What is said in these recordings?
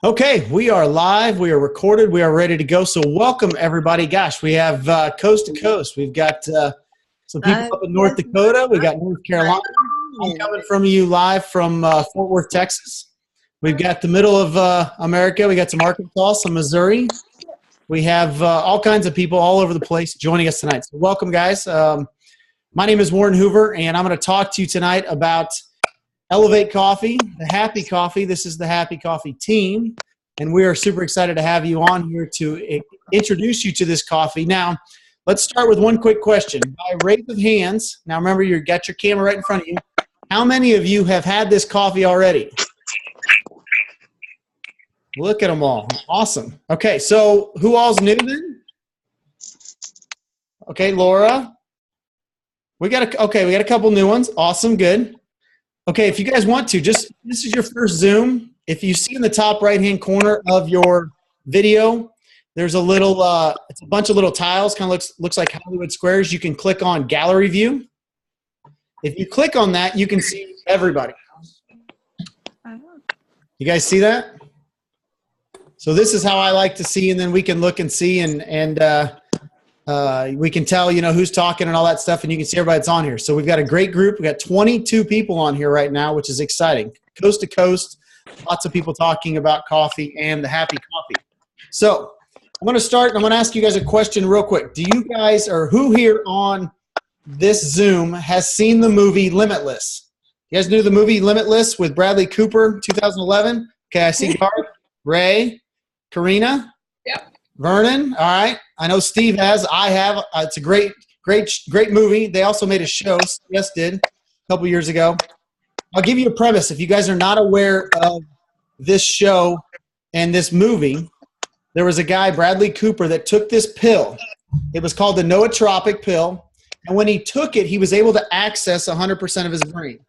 Okay, we are live. We are recorded. We are ready to go. So welcome, everybody. Gosh, we have coast to coast. We've got some people up in North Dakota. We got North Carolina. I'm coming from you live from Fort Worth, Texas. We've got the middle of America. We got some Arkansas, some Missouri. We have all kinds of people all over the place joining us tonight. So welcome, guys. My name is Warren Hoover, and I'm going to talk to you tonight about Elevate Coffee, the Happy Coffee. This is the Happy Coffee team, and we are super excited to have you on here to introduce you to this coffee. Now, let's start with one quick question. By raise of hands, now remember you've got your camera right in front of you. How many of you have had this coffee already? Look at them all. Awesome. Okay, so who all's new then? Okay, Laura. We got a couple new ones. Awesome, good. Okay, if you guys want to, this is your first Zoom. If you see in the top right-hand corner of your video, there's a little, it's a bunch of little tiles, kind of looks like Hollywood squares. You can click on Gallery View. If you click on that, you can see everybody. You guys see that? So this is how I like to see, and then we can look and see, and we can tell, who's talking and all that stuff, and you can see everybody that's on here. So we've got a great group. We've got 22 people on here right now, which is exciting. Coast to coast, lots of people talking about coffee and the Happy Coffee. So I'm going to start, and I'm going to ask you guys a question real quick. Do you guys, or who here on this Zoom has seen the movie Limitless? You guys knew the movie Limitless with Bradley Cooper, 2011? Okay, I see Garth, Ray, Karina. Yep. Vernon, all right. I know Steve has. I have. It's a great movie. They also made a show. CBS did a couple years ago. I'll give you a premise. If you guys are not aware of this show and this movie, there was a guy, Bradley Cooper, that took this pill. It was called the nootropic pill. And when he took it, he was able to access 100% of his brain.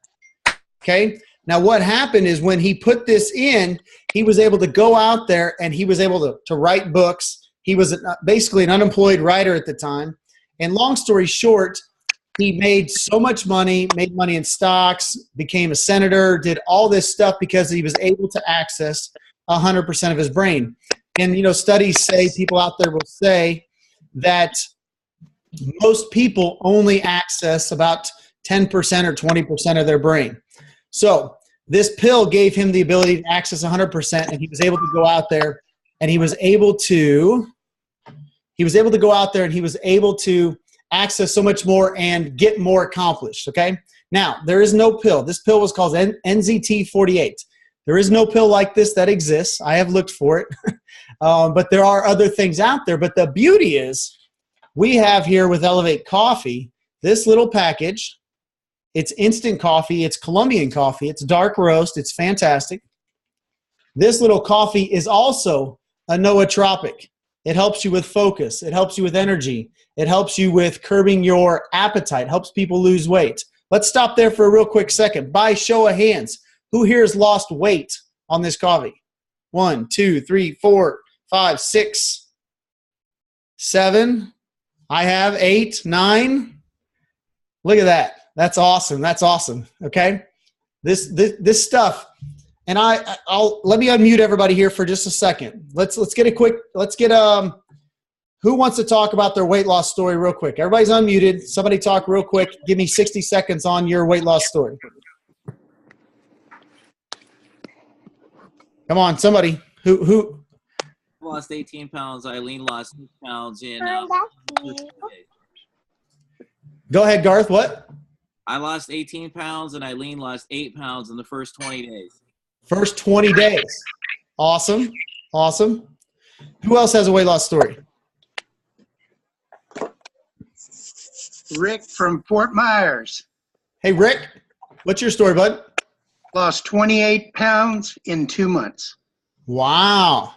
Okay? Now, what happened is when he put this in, he was able to go out there and he was able to write books. He was basically an unemployed writer at the time. And long story short, he made so much money, made money in stocks, became a senator, did all this stuff because he was able to access 100% of his brain. And, studies say, people out there will say that most people only access about 10% or 20% of their brain. So this pill gave him the ability to access 100%, and he was able to go out there, and he was able to go out there, and he was able to access so much more and get more accomplished, okay? Now, there is no pill. This pill was called NZT48. There is no pill like this that exists. I have looked for it, but there are other things out there. But the beauty is we have here with Elevate Coffee this little package. It's instant coffee. It's Colombian coffee. It's dark roast. It's fantastic. This little coffee is also a nootropic. It helps you with focus. It helps you with energy. It helps you with curbing your appetite. It helps people lose weight. Let's stop there for a real quick second. By show of hands, who here has lost weight on this coffee? 1, 2, 3, 4, 5, 6, 7. I have 8, 9. Look at that. That's awesome. That's awesome. Okay. This stuff. And I'll let me unmute everybody here for just a second. Let's get who wants to talk about their weight loss story real quick? Everybody's unmuted. Somebody talk real quick. Give me 60 seconds on your weight loss story. Come on, somebody. Who? Lost 18 pounds. Eileen lost 6 pounds in Go ahead, Garth. What? I lost 18 pounds and Eileen lost 8 pounds in the first 20 days. First 20 days. Awesome. Awesome. Who else has a weight loss story? Rick from Fort Myers. Hey, Rick. What's your story, bud? Lost 28 pounds in 2 months. Wow.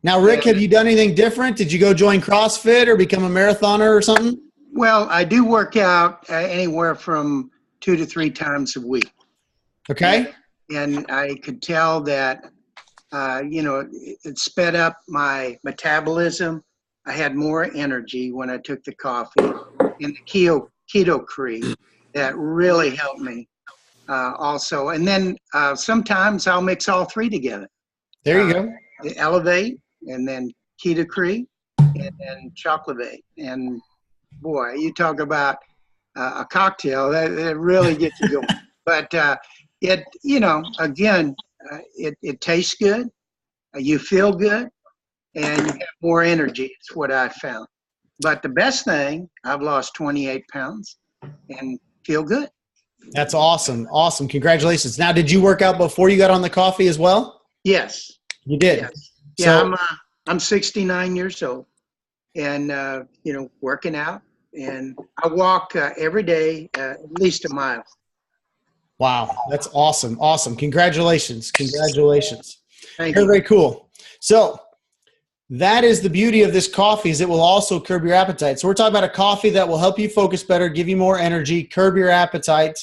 Now, Rick, have you done anything different? Did you go join CrossFit or become a marathoner or something? Well, I do work out anywhere from 2 to 3 times a week. Okay. And I could tell that, it sped up my metabolism. I had more energy when I took the coffee. And the keto cream, that really helped me also. And then sometimes I'll mix all three together. There you go. Elevate, and then Ketocrete, and then Chocolate. And boy, you talk about a cocktail that really gets you going. But it, again, it tastes good, you feel good, and you have more energy. It's what I found. But the best thing, I've lost 28 pounds and feel good. That's awesome. Awesome. Congratulations. Now, did you work out before you got on the coffee as well? Yes. You did? Yes. So, Yeah, I'm 69 years old and, working out. And I walk every day, at least a mile. wow. That's awesome. Awesome. Congratulations. Congratulations. Thank Very, you. very cool. So that is the beauty of this coffee, is it will also curb your appetite. So we're talking about a coffee that will help you focus better, give you more energy, curb your appetite.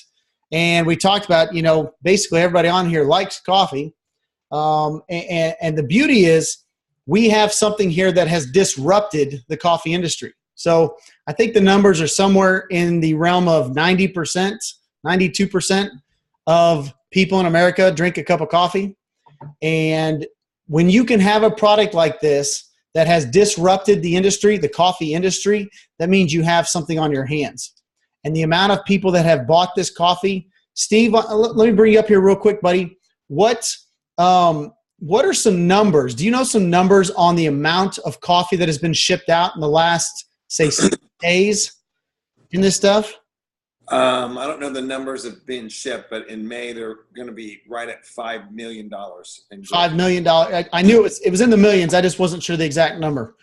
And we talked about, basically everybody on here likes coffee. And the beauty is we have something here that has disrupted the coffee industry. So I think the numbers are somewhere in the realm of 90%, 92% of people in America drink a cup of coffee. And when you can have a product like this that has disrupted the industry, the coffee industry, that means you have something on your hands. And the amount of people that have bought this coffee, Steve, let me bring you up here real quick, buddy. What are some numbers? Do you know some numbers on the amount of coffee that has been shipped out in the last, say, 6 days in this stuff? I don't know the numbers have been shipped, but in May they're going to be right at $5 million. $5 million. I knew it was in the millions. I just wasn't sure the exact number.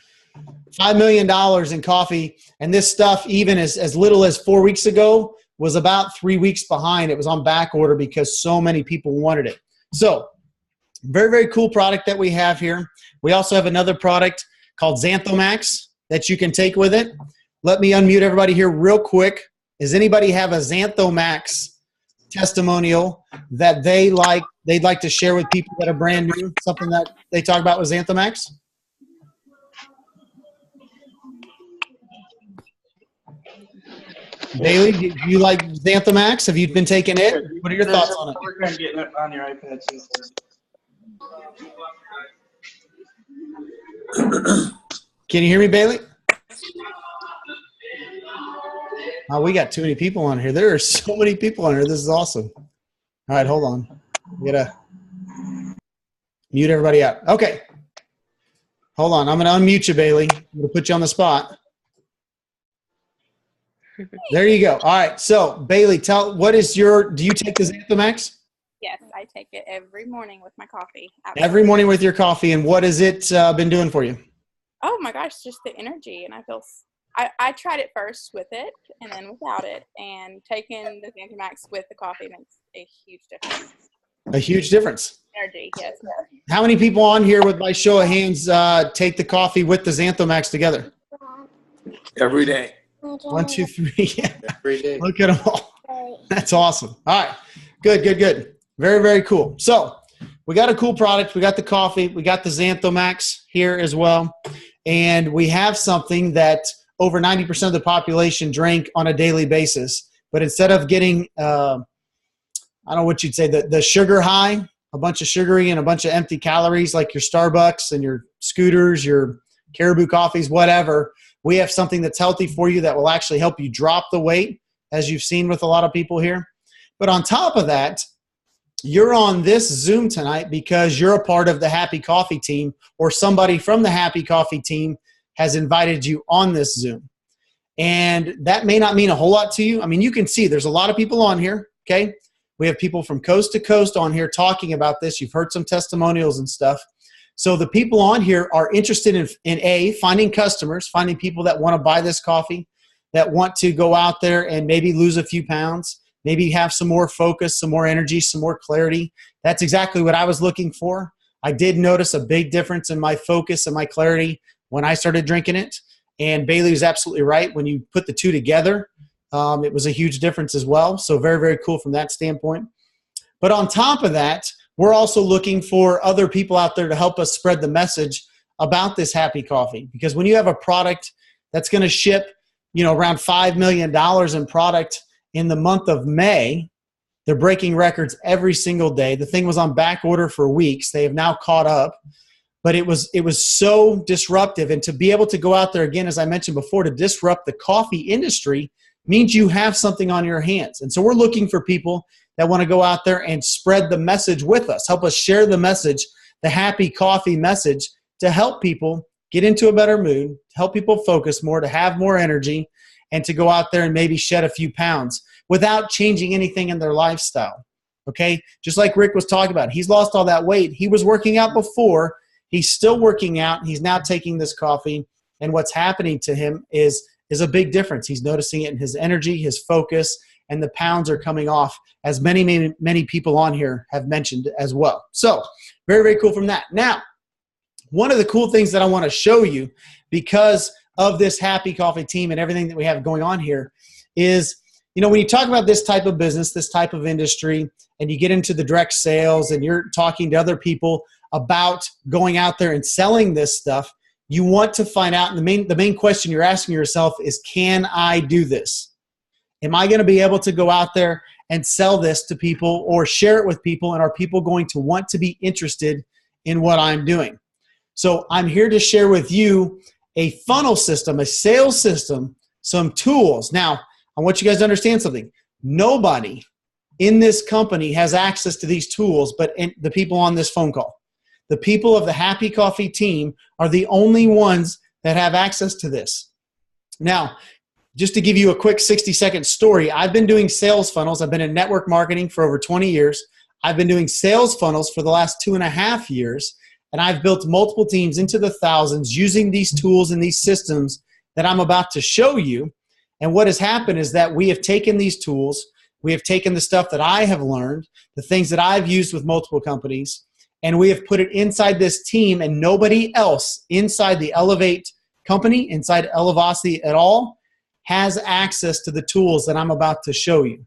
$5 million in coffee, and this stuff, even as little as 4 weeks ago, was about 3 weeks behind. It was on back order because so many people wanted it. So very, very cool product that we have here. We also have another product called Xanthomax that you can take with it. Let me unmute everybody here real quick. Does anybody have a Xanthomax testimonial that they'd like to share with people that are brand new, something that they talk about with Xanthomax? Bailey, do you like Xanthomax? Have you been taking it? What are your thoughts on it? We're going to get it on your iPad. Can you hear me, Bailey? Oh, we got too many people on here. There are so many people on here. This is awesome. All right, hold on. We got to mute everybody out. Okay. Hold on. I'm going to unmute you, Bailey. I'm going to put you on the spot. There you go. All right. So, Bailey, do you take the Xanthomax? Yes, I take it every morning with my coffee. Every morning with your coffee. And what has it been doing for you? Oh my gosh, just the energy. And I tried it first with it and then without it. And taking the Xanthomax with the coffee makes a huge difference. A huge difference. Energy, yes. How many people on here, with my show of hands, take the coffee with the Xanthomax together? Every day. 1, 2, 3. Yeah. Every day. Look at them all. That's awesome. All right. Good, good, good. Very, very cool. So we got a cool product. We got the coffee. We got the Xanthomax here as well. And we have something that over 90% of the population drink on a daily basis. But instead of getting, I don't know what you'd say, the sugar high, a bunch of sugary and a bunch of empty calories like your Starbucks and your Scooters, your Caribou coffees, whatever, we have something that's healthy for you that will actually help you drop the weight, as you've seen with a lot of people here. But on top of that, you're on this Zoom tonight because you're a part of the Happy Coffee team, or somebody from the Happy Coffee team has invited you on this Zoom. And that may not mean a whole lot to you. I mean, you can see there's a lot of people on here, okay? We have people from coast to coast on here talking about this. You've heard some testimonials and stuff. So the people on here are interested in finding customers, finding people that want to buy this coffee, that want to go out there and maybe lose a few pounds, maybe have some more focus, some more energy, some more clarity. That's exactly what I was looking for. I did notice a big difference in my focus and my clarity when I started drinking it. And Bailey was absolutely right. When you put the two together, it was a huge difference as well. So very, very cool from that standpoint. But on top of that, we're also looking for other people out there to help us spread the message about this Happy Coffee. Because when you have a product that's going to ship, around $5 million in product in the month of May, they're breaking records every single day. The thing was on back order for weeks. They have now caught up. but it was so disruptive. And to be able to go out there again, as I mentioned before, to disrupt the coffee industry means you have something on your hands. And so we're looking for people that want to go out there and spread the message with us, help us share the message, the happy coffee message, to help people get into a better mood, to help people focus more, to have more energy, and to go out there and maybe shed a few pounds without changing anything in their lifestyle. Okay? Just like Rick was talking about, he's lost all that weight. He was working out before. He's still working out. He's now taking this coffee, and what's happening to him is a big difference. He's noticing it in his energy, his focus, and the pounds are coming off, as many people on here have mentioned as well. So very, very cool from that. Now, one of the cool things that I want to show you, because of this Happy Coffee team and everything that we have going on here, is, you know, when you talk about this type of business, this type of industry, and you get into the direct sales and you're talking to other people about going out there and selling this stuff, you want to find out, and the main question you're asking yourself is, can I do this? Am I going to be able to go out there and sell this to people or share it with people, and are people going to want to be interested in what I'm doing? So I'm here to share with you a funnel system, a sales system, some tools. Now, I want you guys to understand something. Nobody in this company has access to these tools but the people on this phone call. The people of the Happy Coffee team are the only ones that have access to this. Now, just to give you a quick 60-second story, I've been doing sales funnels. I've been in network marketing for over 20 years. I've been doing sales funnels for the last 2.5 years, and I've built multiple teams into the thousands using these tools and these systems that I'm about to show you. And what has happened is that we have taken these tools, we have taken the stuff that I have learned, the things that I've used with multiple companies, and we have put it inside this team, and nobody else inside the Elevate company, inside Elevosity at all, has access to the tools that I'm about to show you.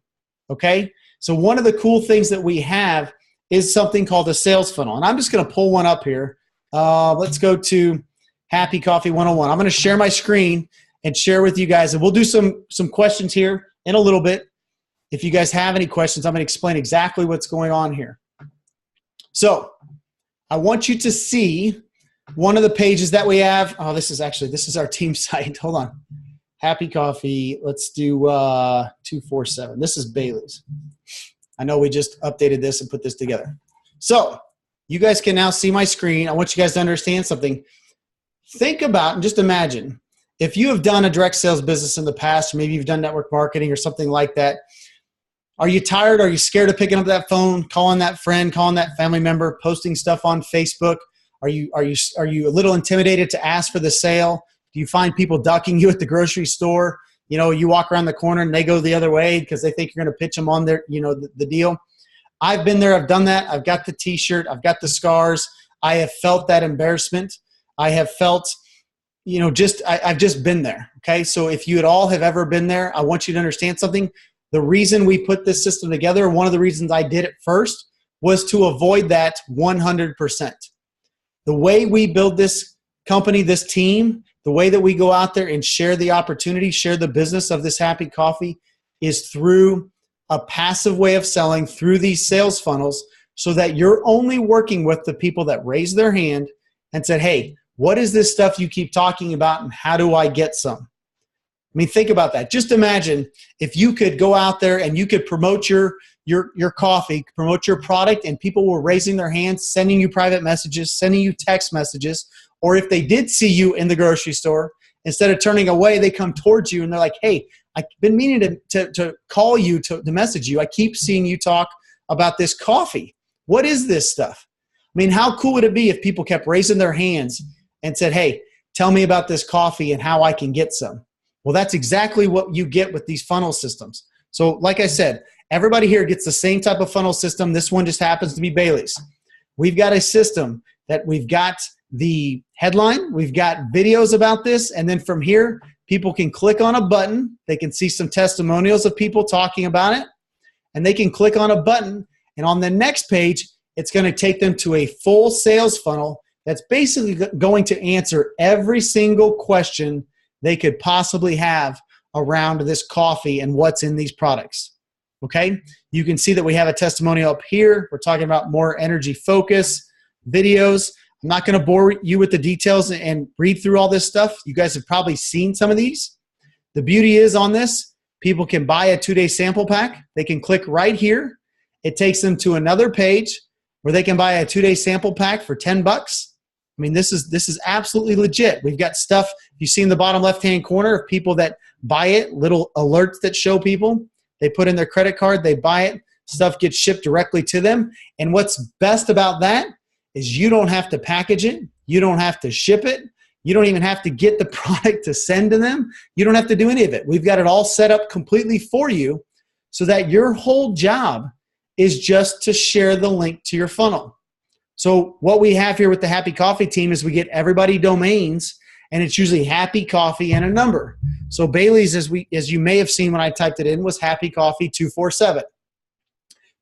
Okay? So one of the cool things that we have is something called a sales funnel. And I'm just going to pull one up here. Let's go to Happy Coffee 101. I'm going to share my screen and share with you guys, and we'll do some questions here in a little bit. If you guys have any questions, I'm going to explain exactly what's going on here. So I want you to see one of the pages that we have. Oh, this is our team site. Hold on. Happy Coffee. Let's do 247. This is Bailey's. I know we just updated this and put this together. So you guys can now see my screen. I want you guys to understand something. Think about and just imagine if you have done a direct sales business in the past, or maybe you've done network marketing or something like that. Are you tired? Are you scared of picking up that phone, calling that friend, calling that family member, posting stuff on Facebook? Are you a little intimidated to ask for the sale? Do you find people ducking you at the grocery store? You know, you walk around the corner and they go the other way because they think you're going to pitch them on their, the deal. I've been there. I've done that. I've got the T-shirt. I've got the scars. I have felt that embarrassment. I have felt, I've just been there. Okay. So if you at all have ever been there, I want you to understand something. The reason we put this system together, one of the reasons I did it first, was to avoid that 100%. The way we build this company, this team, the way that we go out there and share the opportunity, share the business of this Happy Coffee, is through a passive way of selling, through these sales funnels, so that you're only working with the people that raised their hand and said, hey, what is this stuff you keep talking about, and how do I get some? I mean, think about that. Just imagine if you could go out there and you could promote your coffee, promote your product, and people were raising their hands, sending you private messages, sending you text messages, or if they did see you in the grocery store, instead of turning away, they come towards you and they're like, hey, I've been meaning to call you, to message you. I keep seeing you talk about this coffee. What is this stuff? I mean, how cool would it be if people kept raising their hands and said, hey, tell me about this coffee and how I can get some? Well, that's exactly what you get with these funnel systems. So like I said, everybody here gets the same type of funnel system. This one just happens to be Bailey's. We've got a system that we've got the headline, we've got videos about this, and then from here, people can click on a button. They can see some testimonials of people talking about it, and they can click on a button, and on the next page, it's going to take them to a full sales funnel that's basically going to answer every single question they could possibly have around this coffee and what's in these products. Okay? You can see that we have a testimonial up here. We're talking about more energy focus videos. I'm not going to bore you with the details and read through all this stuff. You guys have probably seen some of these. The beauty is on this, people can buy a 2-day sample pack. They can click right here. It takes them to another page where they can buy a 2-day sample pack for $10. I mean, this is absolutely legit. We've got stuff, you see in the bottom left-hand corner of people that buy it, little alerts that show people. They put in their credit card, they buy it, stuff gets shipped directly to them. And what's best about that is you don't have to package it. You don't have to ship it. You don't even have to get the product to send to them. You don't have to do any of it. We've got it all set up completely for you so that your whole job is just to share the link to your funnel. So what we have here with the Happy Coffee team is we get everybody domains, and it's usually Happy Coffee and a number. So Bailey's, as you may have seen when I typed it in, was Happy Coffee 247.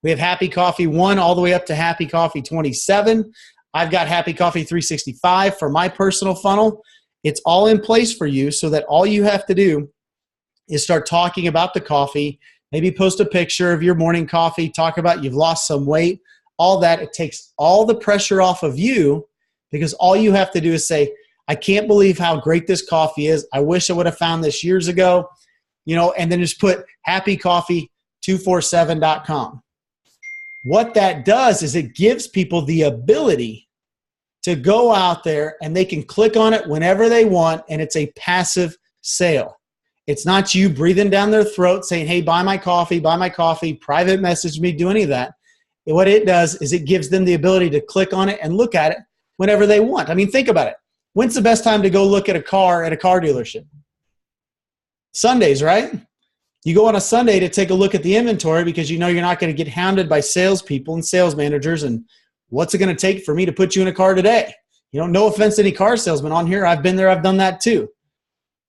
We have Happy Coffee 1 all the way up to Happy Coffee 27. I've got Happy Coffee 365 for my personal funnel. It's all in place for you so that all you have to do is start talking about the coffee, maybe post a picture of your morning coffee, talk about you've lost some weight, all that. It takes all the pressure off of you because all you have to do is say, I can't believe how great this coffee is. I wish I would have found this years ago, and then just put happycoffee247.com. What that does is it gives people the ability to go out there and they can click on it whenever they want, and it's a passive sale. It's not you breathing down their throat saying, hey, buy my coffee, private message me, do any of that. And what it does is it gives them the ability to click on it and look at it whenever they want. I mean, think about it. When's the best time to go look at a car at a car dealership? Sundays, right? You go on a Sunday to take a look at the inventory because you know you're not going to get hounded by salespeople and sales managers and what's it going to take for me to put you in a car today? No offense to any car salesman on here. I've been there. I've done that too.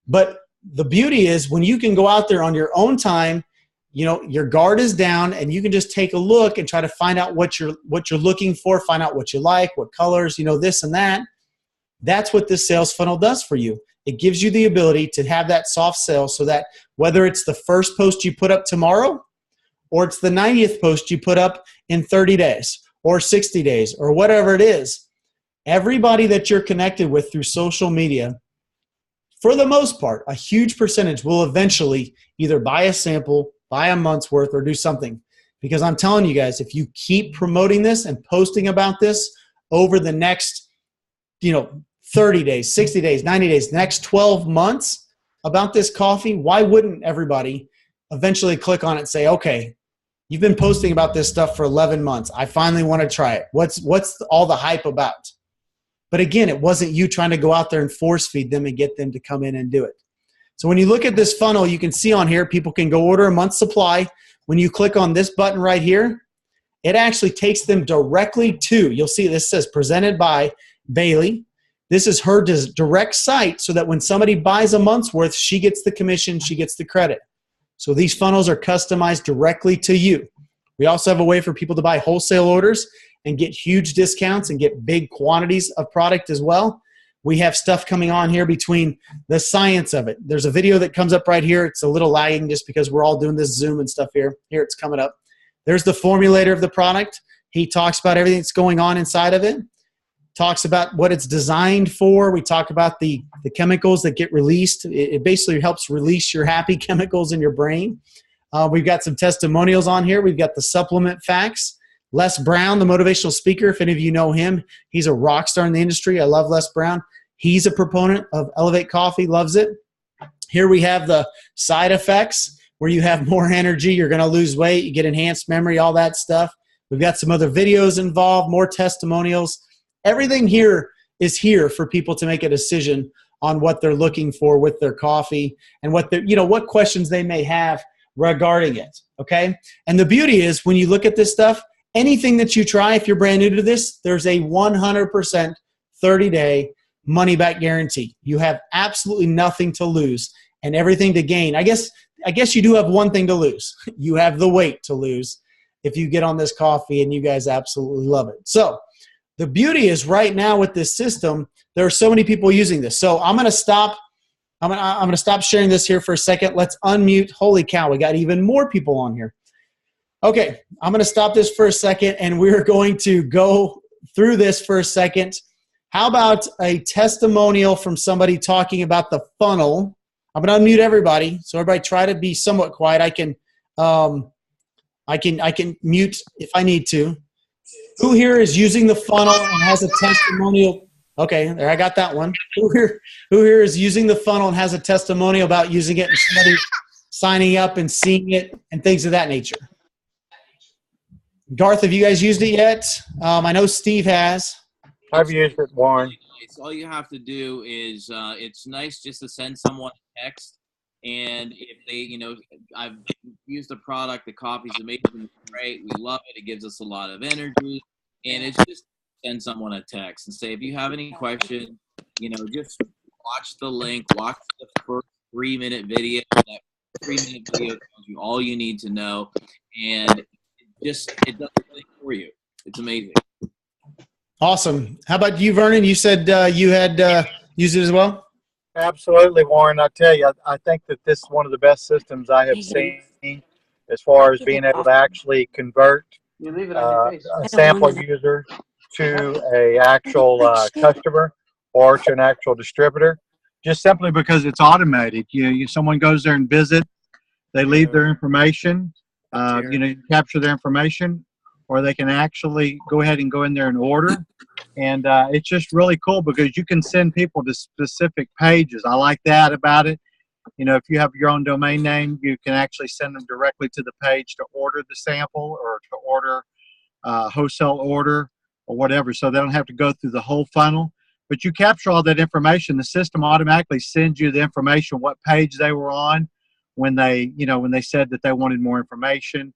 But the beauty is when you can go out there on your own time, your guard is down and you can just take a look and try to find out what you're looking for, find out what you like, what colors, this and that. That's what this sales funnel does for you. It gives you the ability to have that soft sell so that whether it's the first post you put up tomorrow or it's the 90th post you put up in 30 days or 60 days or whatever it is, everybody that you're connected with through social media, for the most part, a huge percentage will eventually either buy a sample, buy a month's worth, or do something. Because I'm telling you guys, if you keep promoting this and posting about this over the next 30 days, 60 days, 90 days, the next 12 months about this coffee, why wouldn't everybody eventually click on it and say, okay, you've been posting about this stuff for 11 months. I finally want to try it. What's all the hype about? But again, it wasn't you trying to go out there and force feed them and get them to come in and do it. So when you look at this funnel, you can see on here, people can go order a month's supply. When you click on this button right here, it actually takes them directly to, you'll see this says presented by Bailey. This is her direct site so that when somebody buys a month's worth, she gets the commission, she gets the credit. So these funnels are customized directly to you. We also have a way for people to buy wholesale orders and get huge discounts and get big quantities of product as well. We have stuff coming on here between the science of it. There's a video that comes up right here. It's a little lagging just because we're all doing this Zoom and stuff here. Here it's coming up. There's the formulator of the product. He talks about everything that's going on inside of it. Talks about what it's designed for. We talk about the chemicals that get released. It basically helps release your happy chemicals in your brain. We've got some testimonials on here. We've got the supplement facts. Les Brown, the motivational speaker, if any of you know him, he's a rock star in the industry. I love Les Brown. He's a proponent of Elevate Coffee, loves it. Here we have the side effects where you have more energy, you're going to lose weight, you get enhanced memory, all that stuff. We've got some other videos involved, more testimonials. Everything here is here for people to make a decision on what they're looking for with their coffee and what what questions they may have regarding it, okay? And the beauty is when you look at this stuff, anything that you try, if you're brand new to this, there's a 100% 30-day money-back guarantee. You have absolutely nothing to lose and everything to gain. I guess you do have one thing to lose. You have the weight to lose if you get on this coffee, and you guys absolutely love it. So the beauty is right now with this system, there are so many people using this. So I'm going to stop. I'm going to stop sharing this here for a second. Let's unmute. Holy cow, we got even more people on here. Okay, I'm going to stop this for a second, and we're going to go through this for a second. How about a testimonial from somebody talking about the funnel? I'm going to unmute everybody, so everybody try to be somewhat quiet. I can mute if I need to. Who here is using the funnel and has a testimonial? Okay, there, I got that one. Who here is using the funnel and has a testimonial about using it and somebody signing up and seeing it and things of that nature? Garth, have you guys used it yet? I know Steve has. I've used it, Warren. All you have to do is it's nice just to send someone a text, and if they, I've used the product. The coffee's amazing, it's great. We love it. It gives us a lot of energy, and it's just send someone a text and say, if you have any questions, just watch the link, watch the first 3-minute video. That 3-minute video tells you all you need to know, and it does everything for you. It's amazing. Awesome. How about you, Vernon? You said you had used it as well? Absolutely, Warren. I tell you, I think that this is one of the best systems I have seen as far as being able to actually convert a sample user to a actual customer or to an actual distributor, just simply because it's automated. Someone goes there and visits, they leave their information, you capture their information, or they can actually go ahead and go in there and order. And it's just really cool because you can send people to specific pages. I like that about it. If you have your own domain name, you can actually send them directly to the page to order the sample or to order wholesale order or whatever. So they don't have to go through the whole funnel. But you capture all that information. The system automatically sends you the information, what page they were on when they said that they wanted more information.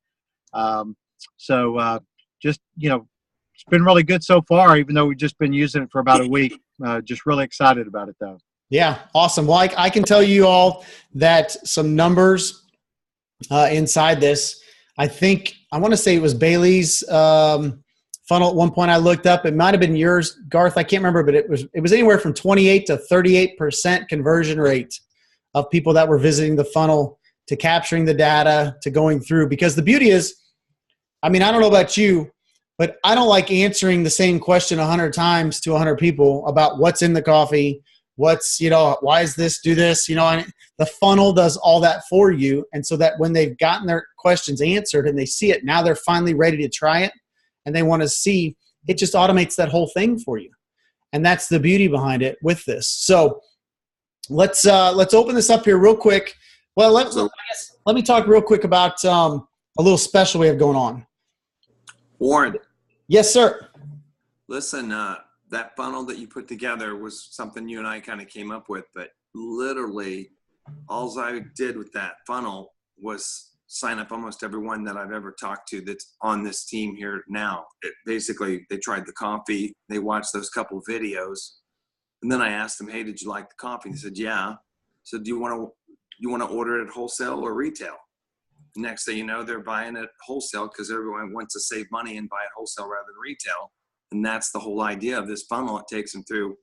It's been really good so far, even though we've just been using it for about a week. Just really excited about it, though. Yeah, awesome. Well, I can tell you all that some numbers inside this. I want to say it was Bailey's funnel at one point I looked up. It might have been yours, Garth. I can't remember, but it was anywhere from 28 to 38% conversion rate of people that were visiting the funnel to capturing the data to going through. Because the beauty is, I don't know about you, but I don't like answering the same question 100 times to 100 people about what's in the coffee, why is this, do this, and the funnel does all that for you. And so that when they've gotten their questions answered and they see it, now they're finally ready to try it and they want to see, it just automates that whole thing for you. And that's the beauty behind it with this. So let's open this up here real quick. Well, let me talk real quick about a little special we have going on. Warren. Yes, sir. Listen, that funnel that you put together was something you and I kind of came up with, but literally all I did with that funnel was sign up almost everyone that I've ever talked to that's on this team here now. Basically, they tried the coffee, they watched those couple videos, and then I asked them, hey, did you like the coffee? And they said, yeah. So do you want to order it at wholesale or retail? Next thing you know, they're buying it wholesale because everyone wants to save money and buy it wholesale rather than retail. And that's the whole idea of this funnel. It takes them through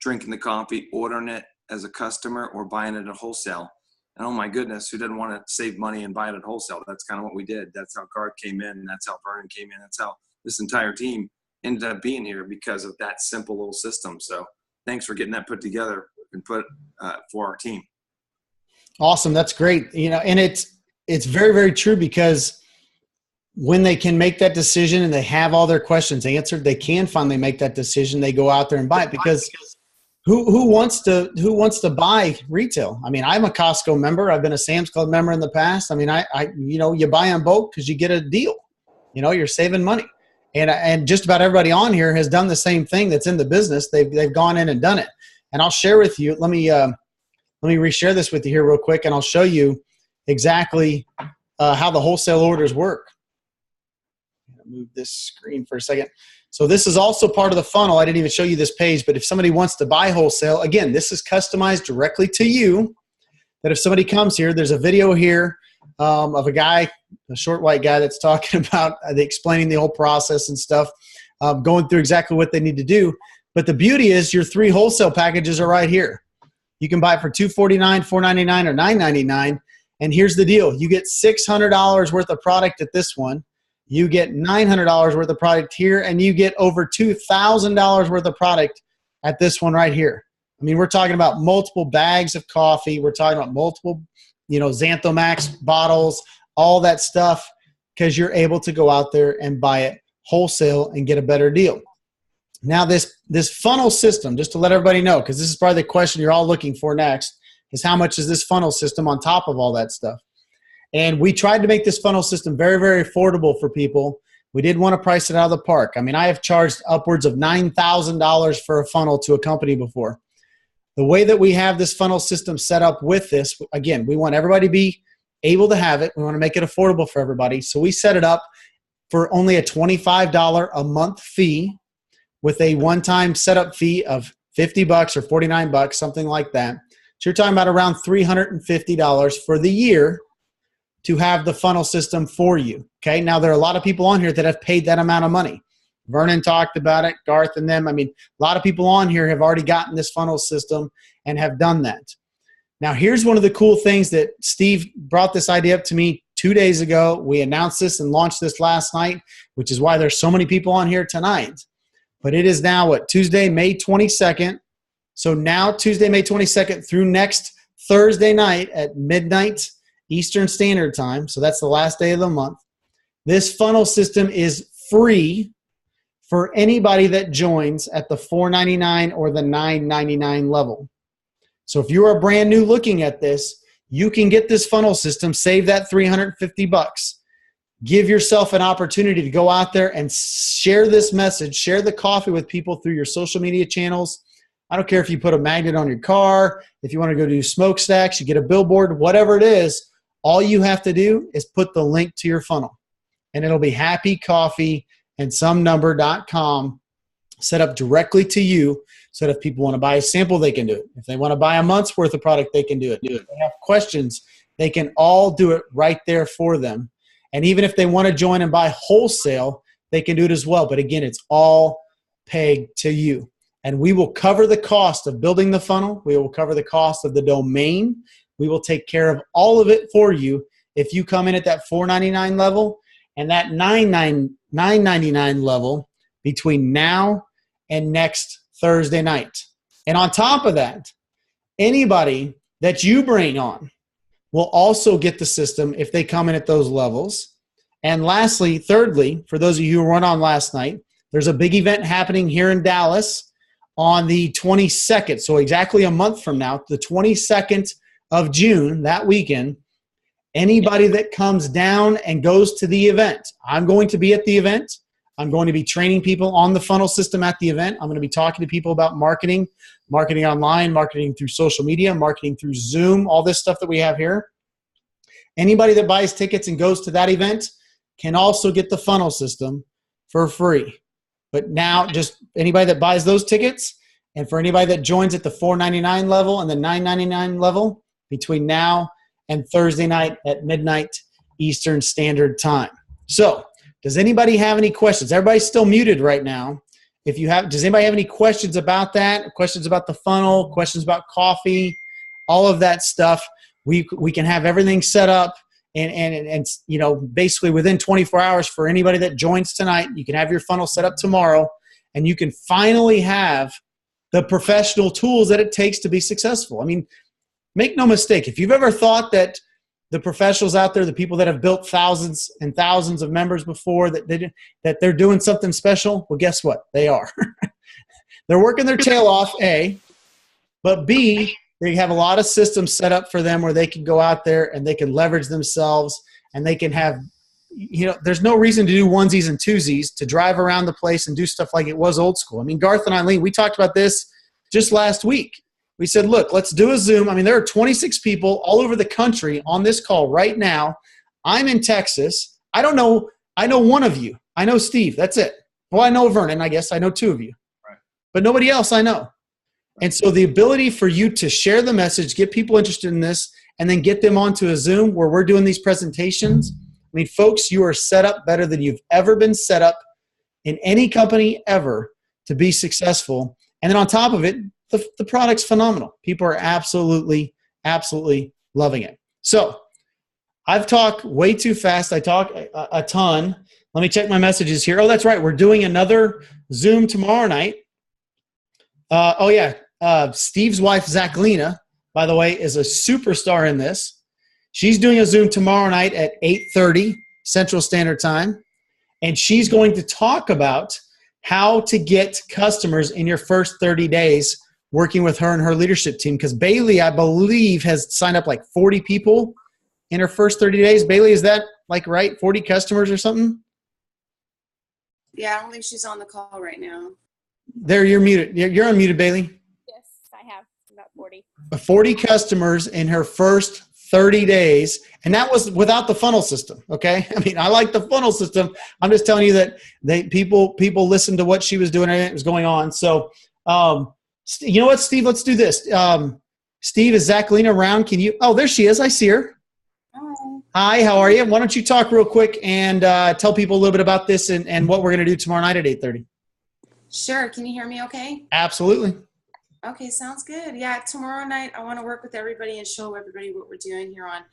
drinking the coffee, ordering it as a customer, or buying it at wholesale. And oh my goodness, who doesn't want to save money and buy it at wholesale? That's kind of what we did. That's how Garth came in. And that's how Vernon came in. That's how this entire team ended up being here because of that simple little system. So thanks for getting that put together and put for our team. Awesome. That's great. And it's very, very true because when they can make that decision and they have all their questions answered, they can finally make that decision. They go out there and buy it because who wants to buy retail? I'm a Costco member. I've been a Sam's Club member in the past. You buy on bulk because you get a deal. You're saving money. And just about everybody on here has done the same thing that's in the business. They've gone in and done it. And I'll share with you. Let me reshare this with you here real quick, and I'll show you exactly how the wholesale orders work. Move this screen for a second. So this is also part of the funnel. I didn't even show you this page, but if somebody wants to buy wholesale, again, this is customized directly to you. That if somebody comes here, there's a video here of a guy, a short white guy that's talking about explaining the whole process and stuff, going through exactly what they need to do. But the beauty is your 3 wholesale packages are right here. You can buy it for $249, $499, or $999. And here's the deal. You get $600 worth of product at this one. you get $900 worth of product here, and you get over $2,000 worth of product at this one right here. I mean, we're talking about multiple bags of coffee. We're talking about multiple, Xanthomax bottles, all that stuff, because you're able to go out there and buy it wholesale and get a better deal. Now, this funnel system, just to let everybody know, because this is probably the question you're all looking for next, is how much is this funnel system on top of all that stuff? And we tried to make this funnel system very, very affordable for people. We didn't want to price it out of the park. I mean, I have charged upwards of $9,000 for a funnel to a company before. The way that we have this funnel system set up with this, again, we want everybody to be able to have it. We want to make it affordable for everybody. So we set it up for only a $25 a month fee with a one-time setup fee of $50 or $49, something like that. So you're talking about around $350 for the year to have the funnel system for you. Okay, now there are a lot of people on here that have paid that amount of money. Vernon talked about it, Garth and them. I mean, a lot of people on here have already gotten this funnel system and have done that. Now, here's one of the cool things that Steve brought this idea up to me 2 days ago. We announced this and launched this last night, which is why there's so many people on here tonight. But it is now, Tuesday, May 22nd. So now Tuesday, May 22nd through next Thursday night at midnight Eastern Standard Time. So that's the last day of the month. This funnel system is free for anybody that joins at the $4.99 or the $9.99 level. So if you are brand new looking at this, you can get this funnel system, save that $350. Give yourself an opportunity to go out there and share this message, share the coffee with people through your social media channels. I don't care if you put a magnet on your car, if you want to go do smokestacks, you get a billboard, whatever it is, all you have to do is put the link to your funnel. And it'll be happycoffeeandsomnumber.com set up directly to you so that if people want to buy a sample, they can do it. If they want to buy a month's worth of product, they can do it. If they have questions, they can all do it right there for them. And even if they want to join and buy wholesale, they can do it as well. But again, it's all pegged to you. And we will cover the cost of building the funnel. We will cover the cost of the domain. We will take care of all of it for you if you come in at that $4.99 level and that $9.99 level between now and next Thursday night. And on top of that, anybody that you bring on will also get the system if they come in at those levels. And lastly, thirdly, for those of you who went on last night, there's a big event happening here in Dallas on the 22nd. So exactly a month from now, the 22nd of June, that weekend. Anybody that comes down and goes to the event, I'm going to be at the event. I'm going to be training people on the funnel system at the event. I'm going to be talking to people about marketing online, marketing through social media, marketing through Zoom, all this stuff that we have here. Anybody that buys tickets and goes to that event can also get the funnel system for free. But now just anybody that buys those tickets, and for anybody that joins at the $4.99 level and the $9.99 level between now and Thursday night at midnight Eastern Standard Time. So does anybody have any questions? Everybody's still muted right now. Does anybody have any questions about that? Questions about the funnel, questions about coffee, all of that stuff? We can have everything set up and basically within 24 hours for anybody that joins tonight, you can have your funnel set up tomorrow and you can finally have the professional tools that it takes to be successful. I mean, make no mistake, if you've ever thought that the professionals out there, the people that have built thousands and thousands of members before, that they're doing something special, well, guess what? They are. They're working their tail off, A, but B, they have a lot of systems set up for them where they can go out there and they can leverage themselves and they can have, there's no reason to do onesies and twosies, to drive around the place and do stuff like it was old school. I mean, Garth and Eileen, we talked about this just last week. We said, look, let's do a Zoom. I mean, there are 26 people all over the country on this call right now. I'm in Texas. I don't know. I know one of you. I know Steve. That's it. Well, I know Vernon, I guess. I know two of you. Right. But nobody else I know. And so the ability for you to share the message, get people interested in this, and then get them onto a Zoom where we're doing these presentations. I mean, folks, you are set up better than you've ever been set up in any company ever to be successful. And then on top of it, the product's phenomenal. People are absolutely, absolutely loving it. So I've talked way too fast. I talk a ton. Let me check my messages here. Oh, that's right. We're doing another Zoom tomorrow night. Steve's wife, Zachlina, by the way, is a superstar in this. She's doing a Zoom tomorrow night at 8:30 Central Standard Time, and she's going to talk about how to get customers in your first 30 days working with her and her leadership team. Because Bailey, I believe, has signed up like 40 people in her first 30 days. Bailey, is that like right? 40 customers or something? Yeah, I don't think she's on the call right now. There, you're muted. You're unmuted, Bailey. Yes, I have about 40. 40 customers in her first 30 days. And that was without the funnel system. Okay. I mean, I like the funnel system. I'm just telling you that people listened to what she was doing and it was going on. So, you know what, Steve, let's do this. Steve, is Zachlina around? Can you, oh, there she is. I see her. Hi, how are you? Why don't you talk real quick and tell people a little bit about this and what we're going to do tomorrow night at 8:30. Sure. Can you hear me okay? Absolutely. Okay, sounds good. Yeah, tomorrow night I want to work with everybody and show everybody what we're doing here on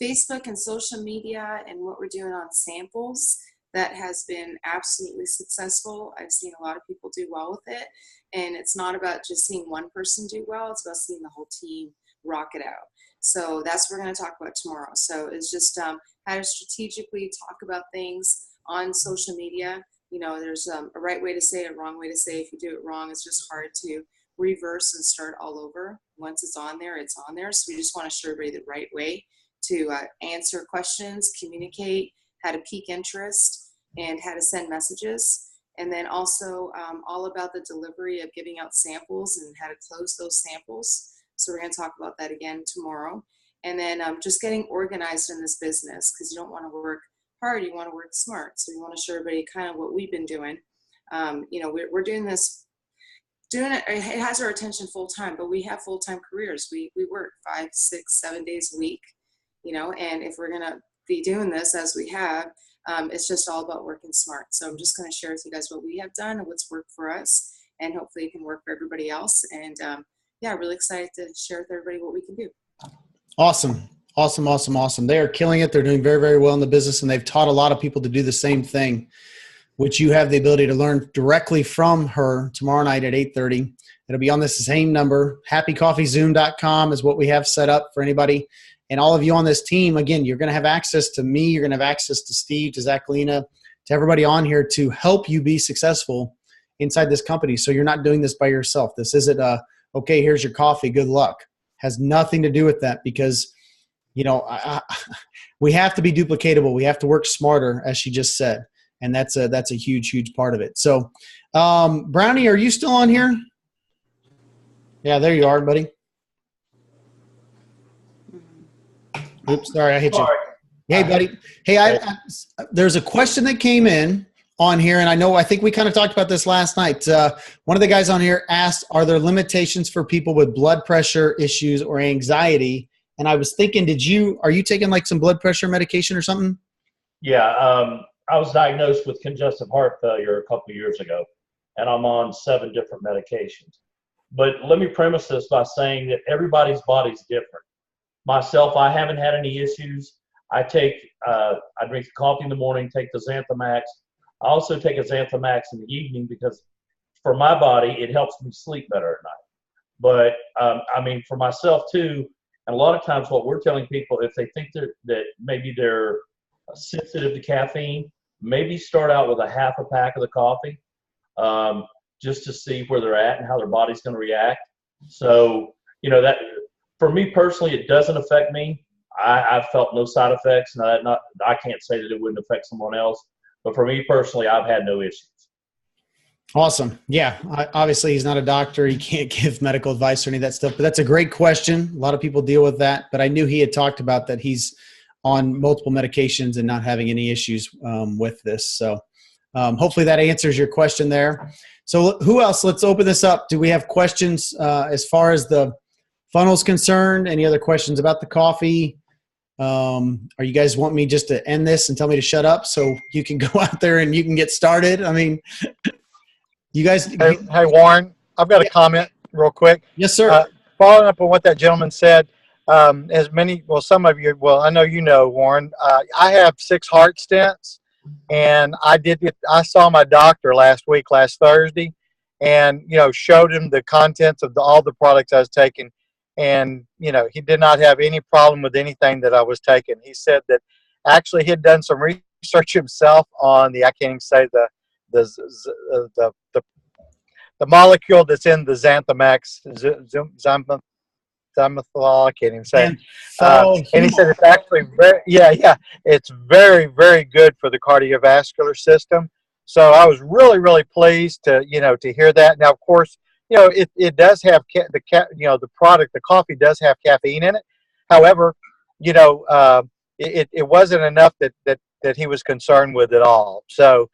Facebook and social media and what we're doing on samples. That has been absolutely successful. I've seen a lot of people do well with it. And it's not about just seeing one person do well. It's about seeing the whole team rock it out. So that's what we're going to talk about tomorrow. So it's just how to strategically talk about things on social media. You know, there's a right way to say it, a wrong way to say it. If you do it wrong, it's just hard to reverse and start all over. Once it's on there, it's on there. So we just want to show everybody the right way to answer questions, communicate, how to pique interest, and how to send messages. And then also all about the delivery of giving out samples and how to close those samples. So we're going to talk about that again tomorrow. And then just getting organized in this business, because you don't want to work hard, you want to work smart. So we want to show everybody kind of what we've been doing. You know, we're doing this, it has our attention full time, but we have full-time careers. We work 5, 6, 7 days a week, you know, and if we're going to be doing this as we have, it's just all about working smart. So I'm just going to share with you guys what we have done and what's worked for us, and hopefully it can work for everybody else. And yeah, really excited to share with everybody what we can do. Awesome. Awesome, awesome, awesome. They are killing it. They're doing very, very well in the business, and they've taught a lot of people to do the same thing, which you have the ability to learn directly from her tomorrow night at 8:30. It'll be on this same number. happycoffeezoom.com is what we have set up for anybody. And all of you on this team, again, you're going to have access to me. You're going to have access to Steve, to Zachlina, to everybody on here to help you be successful inside this company. So you're not doing this by yourself. This isn't okay, here's your coffee, good luck. Has nothing to do with that, because you know, we have to be duplicatable. We have to work smarter, as she just said. And that's a huge, huge part of it. So, Brownie, are you still on here? Yeah, there you are, buddy. Oops, sorry, I hit you. Hey, buddy. Hey, there's a question that came in on here, and I think we kind of talked about this last night. One of the guys on here asked, are there limitations for people with blood pressure issues or anxiety? And I was thinking, are you taking like some blood pressure medication or something? Yeah, I was diagnosed with congestive heart failure a couple of years ago, and I'm on 7 different medications. But let me premise this by saying that everybody's body's different. Myself, I haven't had any issues. I drink coffee in the morning, take the Xanthamax. I also take a Xanthamax in the evening because for my body, it helps me sleep better at night. But I mean, for myself too, and a lot of times what we're telling people, if they think that maybe they're sensitive to caffeine, maybe start out with a half a pack of the coffee just to see where they're at and how their body's going to react. So, you know, that for me personally, it doesn't affect me. I've felt no side effects. I can't say that it wouldn't affect someone else, but for me personally, I've had no issues. Awesome. Yeah. Obviously, he's not a doctor. He can't give medical advice or any of that stuff, but that's a great question. A lot of people deal with that, but I knew he had talked about that he's on multiple medications and not having any issues with this. So hopefully that answers your question there. So who else? Let's open this up. Do we have questions as far as the funnel's concerned? Any other questions about the coffee? Are you guys want me just to end this and tell me to shut up so you can go out there and you can get started? I mean, you guys. Hey, Warren, I've got a comment real quick. Yes, sir. Following up on what that gentleman said, some of you, I know you know, Warren, I have 6 heart stents. And I saw my doctor last Thursday, and showed him the contents of all the products I was taking, and he did not have any problem with anything that I was taking. He said that actually he had done some research himself on I can't even say the molecule that's in the Xanthamax, Zymethol, I can't even say it. And he said it's actually it's very, very good for the cardiovascular system. So I was really, really pleased to hear that. Now, of course, it does have the product, the coffee does have caffeine in it. However, it wasn't enough that he was concerned with at all. So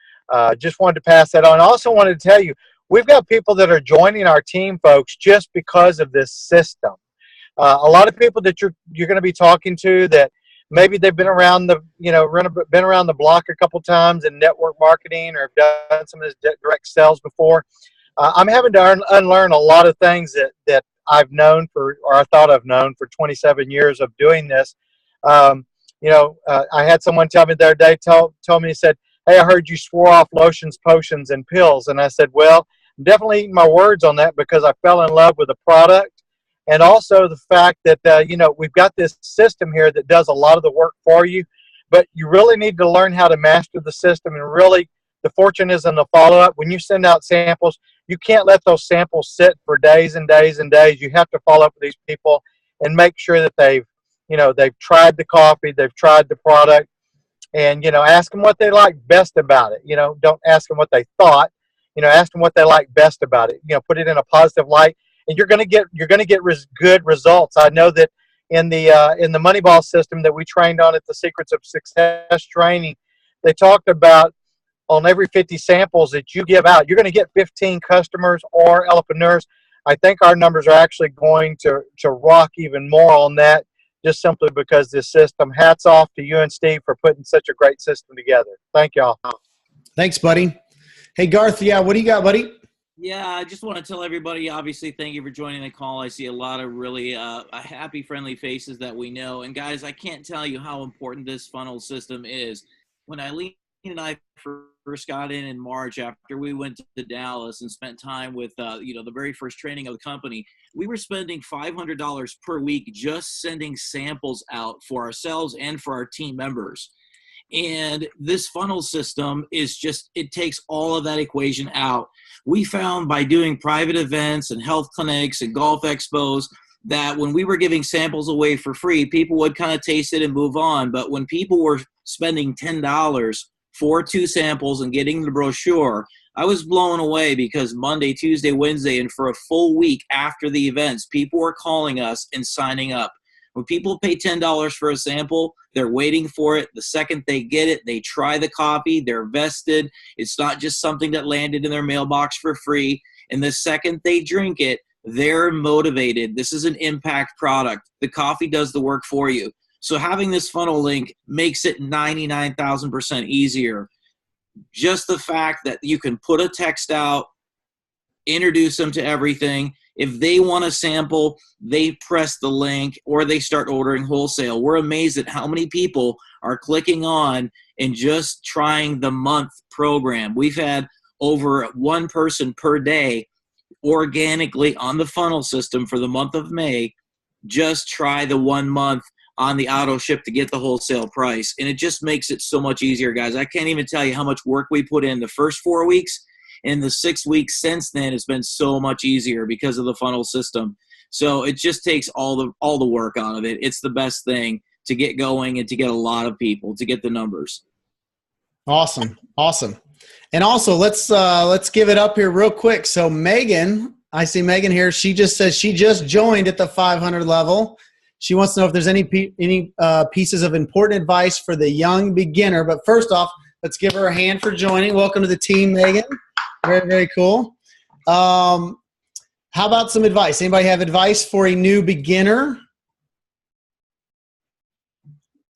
just wanted to pass that on. I also wanted to tell you, we've got people that are joining our team, folks, just because of this system. A lot of people that you're going to be talking to that maybe they've been around been around the block a couple times in network marketing, or have done some of this direct sales before. I'm having to unlearn a lot of things that I've known or I thought I've known for 27 years of doing this. I had someone tell me the other day, told me, he said, "Hey, I heard you swore off lotions, potions, and pills." And I said, "Well, I'm definitely eating my words on that because I fell in love with the product. And also the fact that, we've got this system here that does a lot of the work for you, but you really need to learn how to master the system. And really, the fortune is in the follow-up. When you send out samples, you can't let those samples sit for days and days and days. You have to follow up with these people and make sure that they've tried the coffee, they've tried the product, and, ask them what they like best about it. Don't ask them what they thought. Ask them what they like best about it. Put it in a positive light. And you're going to get good results. I know that in the Moneyball system that we trained on at the Secrets of Success training, they talked about on every 50 samples that you give out, you're going to get 15 customers or entrepreneurs. I think our numbers are actually going to rock even more on that, just simply because this system. Hats off to you and Steve for putting such a great system together. Thank y'all. Thanks, buddy. Hey, Garth, what do you got, buddy? Yeah, I just want to tell everybody, obviously, thank you for joining the call. I see a lot of really happy, friendly faces that we know. And guys, I can't tell you how important this funnel system is. When Eileen and I first got in March, after we went to Dallas and spent time with, the very first training of the company, we were spending $500 per week just sending samples out for ourselves and for our team members. And this funnel system it takes all of that equation out. We found by doing private events and health clinics and golf expos that when we were giving samples away for free, people would kind of taste it and move on. But when people were spending $10 for 2 samples and getting the brochure, I was blown away because Monday, Tuesday, Wednesday, and for a full week after the events, people were calling us and signing up. When people pay $10 for a sample, they're waiting for it. The second they get it, they try the coffee. They're vested. It's not just something that landed in their mailbox for free. And the second they drink it, they're motivated. This is an impact product. The coffee does the work for you. So having this funnel link makes it 99,000% easier. Just the fact that you can put a text out, introduce them to everything. If they want a sample, they press the link or they start ordering wholesale. We're amazed at how many people are clicking on and just trying the month program. We've had over 1 person per day organically on the funnel system for the month of May just try the 1 month on the auto ship to get the wholesale price. And it just makes it so much easier, guys. I can't even tell you how much work we put in the first 4 weeks. And the 6 weeks since then has been so much easier because of the funnel system. So it just takes all the work out of it. It's the best thing to get going and to get a lot of people, to get the numbers. Awesome. And also, let's give it up here real quick. So Megan, I see Megan here. She just says she just joined at the 500 level. She wants to know if there's any pieces of important advice for the young beginner. But first off, let's give her a hand for joining. Welcome to the team, Megan. Very, very cool. How about some advice? Anybody have advice for a new beginner?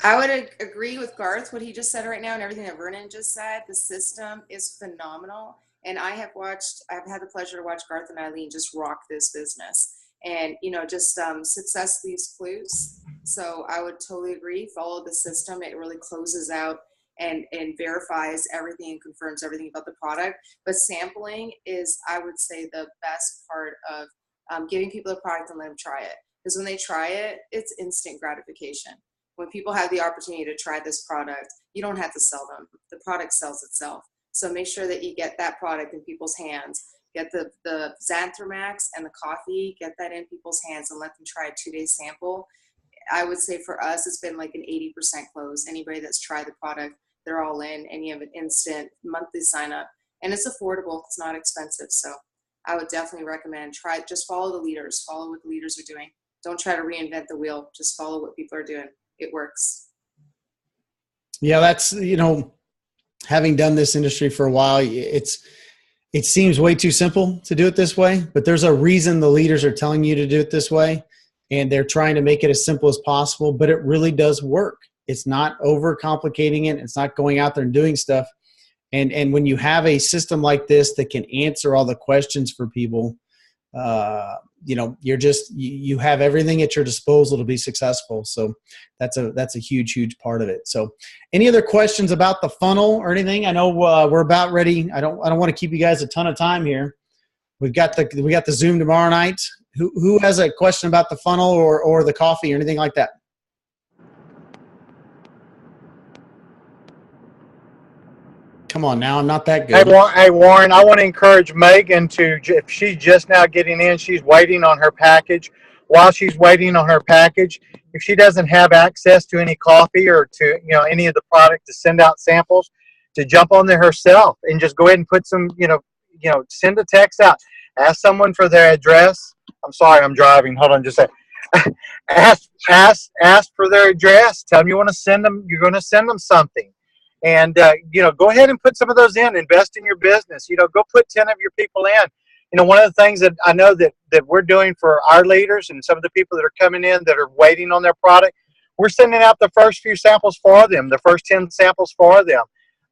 I would agree with Garth, what he just said right now, and everything that Vernon just said. The system is phenomenal. And I've had the pleasure to watch Garth and Eileen just rock this business. And, success leaves clues. So I would totally agree. Follow the system. It really closes out and verifies everything and confirms everything about the product. But sampling is, I would say, the best part of giving people a product and let them try it. Because when they try it, it's instant gratification. When people have the opportunity to try this product, you don't have to sell them. The product sells itself. So make sure that you get that product in people's hands. Get the Xanthromax and the coffee, get that in people's hands and let them try a 2-day sample. I would say for us, it's been like an 80% close. Anybody that's tried the product, they're all in, and you have an instant monthly sign up. And it's affordable. It's not expensive. So I would definitely recommend just follow the leaders. Follow what the leaders are doing. Don't try to reinvent the wheel. Just follow what people are doing. It works. Yeah, that's, having done this industry for a while, it seems way too simple to do it this way, but there's a reason the leaders are telling you to do it this way, and they're trying to make it as simple as possible, but it really does work. It's not overcomplicating it. It's not going out there and doing stuff. And when you have a system like this that can answer all the questions for people, you have everything at your disposal to be successful. So that's a huge, huge part of it. So any other questions about the funnel or anything? I know we're about ready. I don't want to keep you guys a ton of time here. We got the Zoom tomorrow night. Who has a question about the funnel or the coffee or anything like that? Come on now, I'm not that good. Hey, Warren, I want to encourage Megan if she's just now getting in, she's waiting on her package. While she's waiting on her package, if she doesn't have access to any coffee or to any of the product to send out samples, to jump on there herself and just go ahead and put some, send a text out. Ask someone for their address. I'm sorry, I'm driving. Hold on just a second. ask for their address. Tell them you want to send them. You're going to send them something. And, go ahead and put some of those in, invest in your business, go put 10 of your people in. One of the things that I know that we're doing for our leaders and some of the people that are coming in that are waiting on their product, we're sending out the first few samples for them, the first 10 samples for them.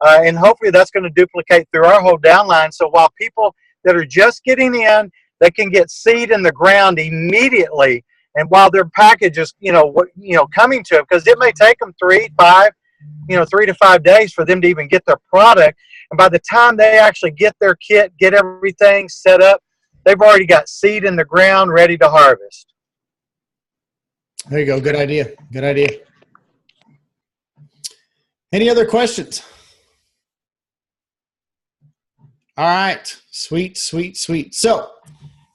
And hopefully that's going to duplicate through our whole downline. So while people that are just getting in, they can get seed in the ground immediately. And while their package is, coming to them, because it may take them 3 to 5 days for them to even get their product. And by the time they actually get their kit, get everything set up, they've already got seed in the ground ready to harvest. There you go. Good idea. Good idea. Any other questions? All right. Sweet, sweet, sweet. So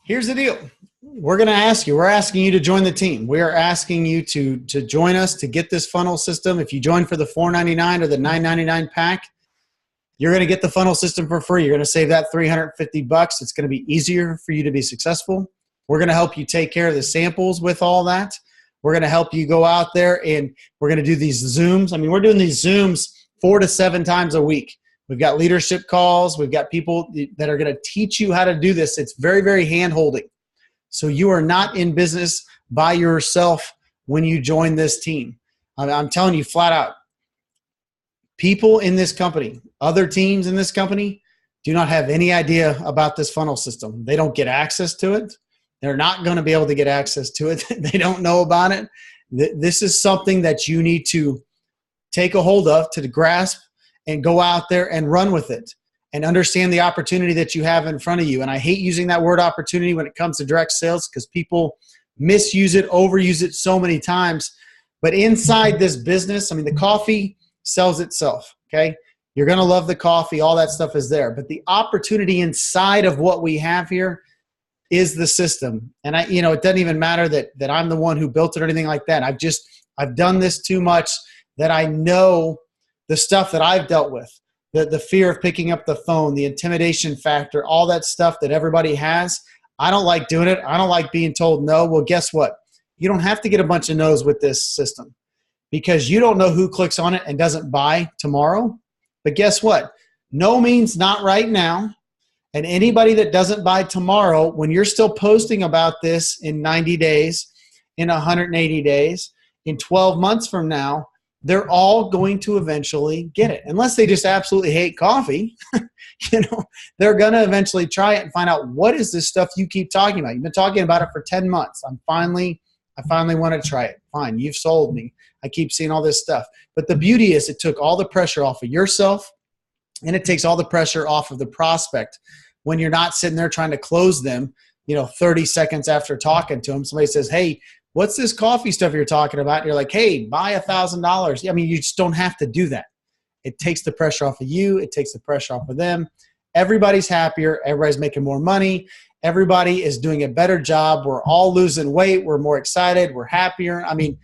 here's the deal. We're asking you to join the team. We are asking you to join us to get this funnel system. If you join for the $4.99 or the $9.99 pack, you're going to get the funnel system for free. You're going to save that $350. It's going to be easier for you to be successful. We're going to help you take care of the samples with all that. We're going to help you go out there, and we're going to do these Zooms. I mean, we're doing these Zooms 4 to 7 times a week. We've got leadership calls. We've got people that are going to teach you how to do this. It's very, very hand-holding. So you are not in business by yourself when you join this team. I'm telling you flat out, people in this company, other teams in this company, do not have any idea about this funnel system. They don't get access to it. They're not going to be able to get access to it. They don't know about it. This is something that you need to take a hold of, to grasp, and go out there and run with it. And understand the opportunity that you have in front of you. And I hate using that word opportunity when it comes to direct sales because people misuse it, overuse it so many times. But inside this business, I mean, the coffee sells itself, okay? You're going to love the coffee. All that stuff is there. But the opportunity inside of what we have here is the system. And it doesn't even matter that I'm the one who built it or anything like that. I've done this too much that I know the stuff that I've dealt with. The fear of picking up the phone, the intimidation factor, all that stuff that everybody has. I don't like doing it. I don't like being told no. Well, guess what? You don't have to get a bunch of no's with this system because you don't know who clicks on it and doesn't buy tomorrow. But guess what? No means not right now. And anybody that doesn't buy tomorrow, when you're still posting about this in 90 days, in 180 days, in 12 months from now, they're all going to eventually get it. Unless they just absolutely hate coffee, they're going to eventually try it and find out what is this stuff you keep talking about. You've been talking about it for 10 months. I I finally want to try it. Fine, you've sold me. I keep seeing all this stuff. But the beauty is it took all the pressure off of yourself, and it takes all the pressure off of the prospect when you're not sitting there trying to close them, 30 seconds after talking to them. Somebody says, hey, what's this coffee stuff you're talking about? And you're like, hey, buy $1,000. I mean, you just don't have to do that. It takes the pressure off of you. It takes the pressure off of them. Everybody's happier. Everybody's making more money. Everybody is doing a better job. We're all losing weight. We're more excited. We're happier. I mean,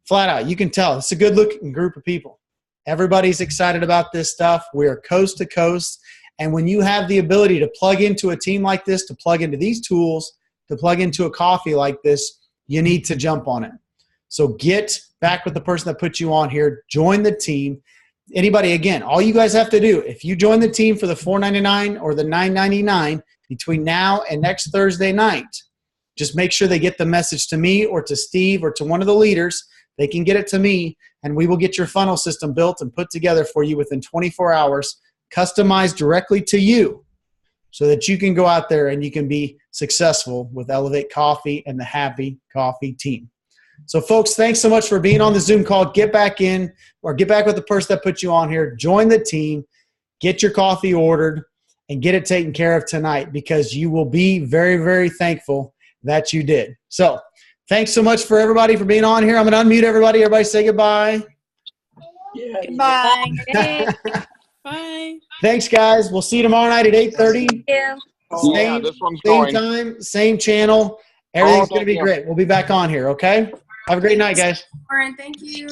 flat out, you can tell. It's a good-looking group of people. Everybody's excited about this stuff. We are coast to coast. And when you have the ability to plug into a team like this, to plug into these tools, to plug into a coffee like this, you need to jump on it. So get back with the person that put you on here. Join the team. Anybody, again, all you guys have to do, if you join the team for the $4.99 or the $9.99 between now and next Thursday night, just make sure they get the message to me or to Steve or to one of the leaders. They can get it to me, and we will get your funnel system built and put together for you within 24 hours, customized directly to you, so that you can go out there and you can be successful with Elevate Coffee and the Happy Coffee team. So, folks, thanks so much for being on the Zoom call. Get back in or get back with the person that put you on here. Join the team. Get your coffee ordered and get it taken care of tonight, because you will be very, very thankful that you did. So, thanks so much for everybody for being on here. I'm going to unmute everybody. Everybody say goodbye. Yeah. Goodbye. Bye. Thanks, guys. We'll see you tomorrow night at 8:30. Yeah. Same time, same channel. Everything's going to be great. We'll be back on here, okay? Have a great night, guys. Lauren, thank you.